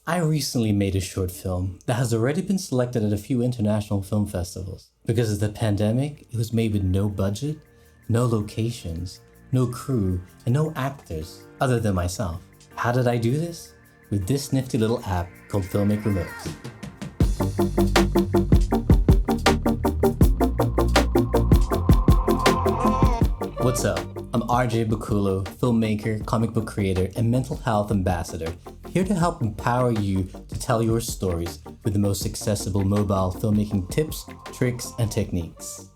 I recently made a short film that has already been selected at a few international film festivals. Because of the pandemic, it was made with no budget, no locations, no crew, and no actors other than myself. How did I do this? With this nifty little app called Filmic Remote. What's up? I'm ronald.james.baculo, filmmaker, comic book creator, and mental health ambassador, here to help empower you to tell your stories with the most accessible mobile filmmaking tips, tricks, and techniques.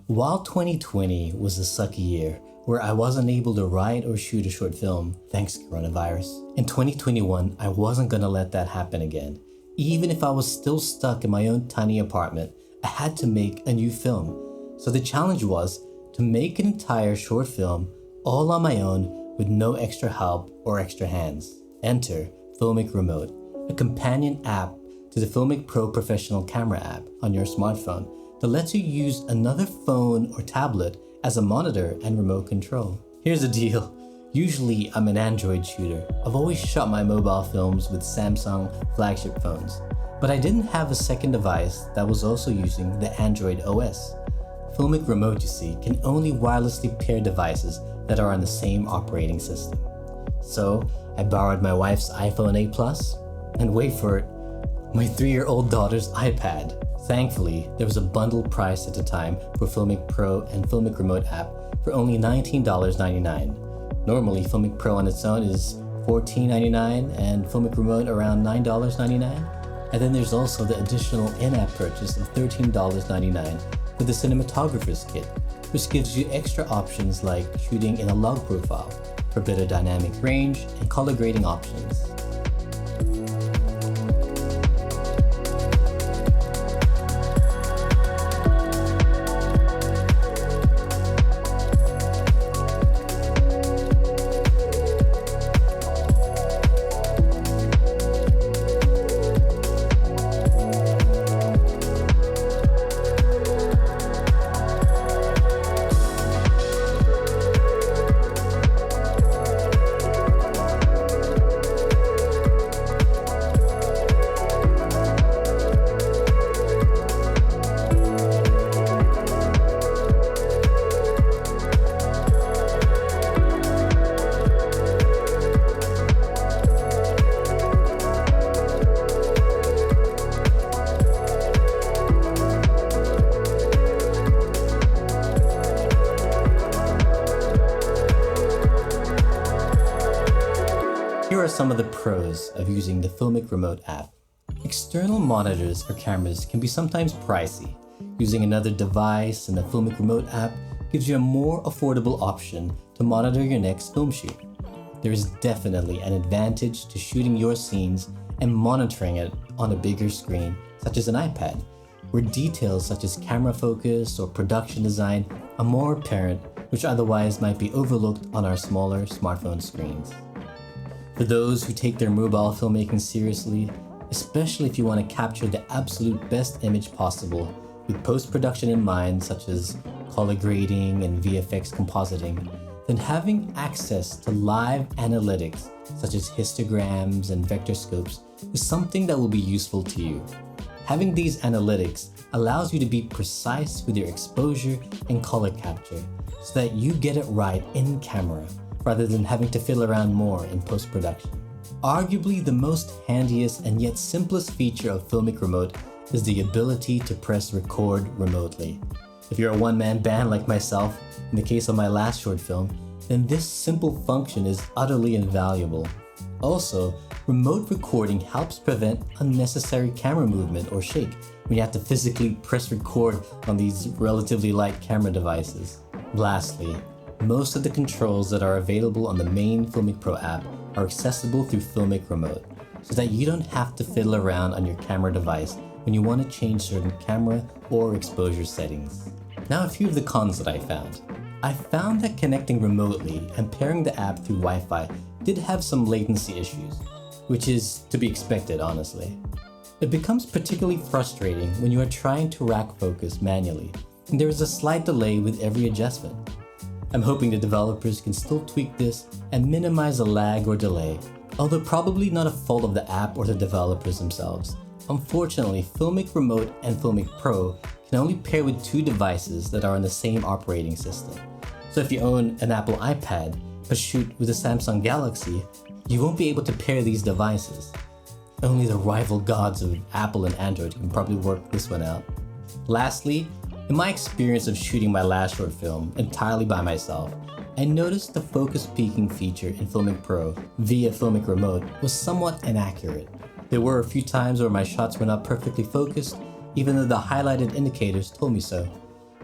While 2020 was a sucky year, where I wasn't able to write or shoot a short film thanks to coronavirus, in 2021, I wasn't gonna let that happen again. Even if I was still stuck in my own tiny apartment, I had to make a new film. So the challenge was to make an entire short film all on my own with no extra help or extra hands. Enter Filmic Remote, a companion app to the Filmic Pro professional camera app on your smartphone that lets you use another phone or tablet as a monitor and remote control. Here's the deal. Usually I'm an Android shooter. I've always shot my mobile films with Samsung flagship phones, but I didn't have a second device that was also using the Android OS. Filmic Remote, you see, can only wirelessly pair devices that are on the same operating system. So I borrowed my wife's iPhone 8 Plus, and wait for it, my 3-year-old daughter's iPad. Thankfully, there was a bundled price at the time for Filmic Pro and Filmic Remote app for only $19.99. Normally, Filmic Pro on its own is $14.99 and Filmic Remote around $9.99. And then there's also the additional in-app purchase of $13.99 for the cinematographer's kit, which gives you extra options like shooting in a log profile for better dynamic range and color grading options. Here are some of the pros of using the Filmic Remote app. External monitors for cameras can be sometimes pricey. Using another device in the Filmic Remote app gives you a more affordable option to monitor your next film shoot. There is definitely an advantage to shooting your scenes and monitoring it on a bigger screen, such as an iPad, where details such as camera focus or production design are more apparent, which otherwise might be overlooked on our smaller smartphone screens. For those who take their mobile filmmaking seriously, especially if you want to capture the absolute best image possible with post-production in mind, such as color grading and VFX compositing, then having access to live analytics such as histograms and vector scopes is something that will be useful to you. Having these analytics allows you to be precise with your exposure and color capture so that you get it right in camera, rather than having to fiddle around more in post-production. Arguably the most handiest and yet simplest feature of Filmic Remote is the ability to press record remotely. If you're a one-man band like myself, in the case of my last short film, then this simple function is utterly invaluable. Also, remote recording helps prevent unnecessary camera movement or shake when you have to physically press record on these relatively light camera devices. Lastly, most of the controls that are available on the main Filmic Pro app are accessible through Filmic Remote, so that you don't have to fiddle around on your camera device when you want to change certain camera or exposure settings. Now a few of the cons that I found. I found that connecting remotely and pairing the app through Wi-Fi did have some latency issues, which is to be expected, honestly. It becomes particularly frustrating when you are trying to rack focus manually, and there is a slight delay with every adjustment. I'm hoping the developers can still tweak this and minimize the lag or delay, Although probably not a fault of the app or the developers themselves, unfortunately, Filmic Remote and Filmic Pro can only pair with two devices that are on the same operating system. So if you own an Apple iPad but shoot with a Samsung Galaxy, you won't be able to pair these devices. Only the rival gods of Apple and Android can probably work this one out. Lastly, in my experience of shooting my last short film entirely by myself, I noticed the focus peaking feature in Filmic Pro via Filmic Remote was somewhat inaccurate. There were a few times where my shots were not perfectly focused, even though the highlighted indicators told me so.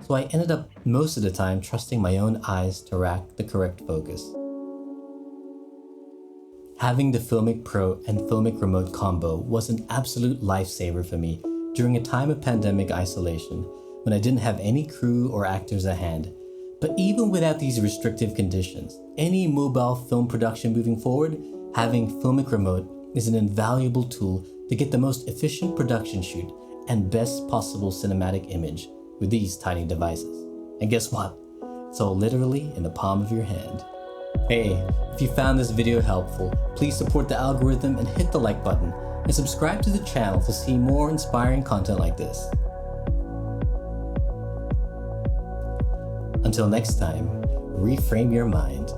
So I ended up most of the time trusting my own eyes to rack the correct focus. Having the Filmic Pro and Filmic Remote combo was an absolute lifesaver for me during a time of pandemic isolation when I didn't have any crew or actors at hand. But even without these restrictive conditions, any mobile film production moving forward, having Filmic Remote is an invaluable tool to get the most efficient production shoot and best possible cinematic image with these tiny devices. And guess what? It's all literally in the palm of your hand. Hey, if you found this video helpful, please support the algorithm and hit the like button, and subscribe to the channel to see more inspiring content like this. Until next time, reframe your mind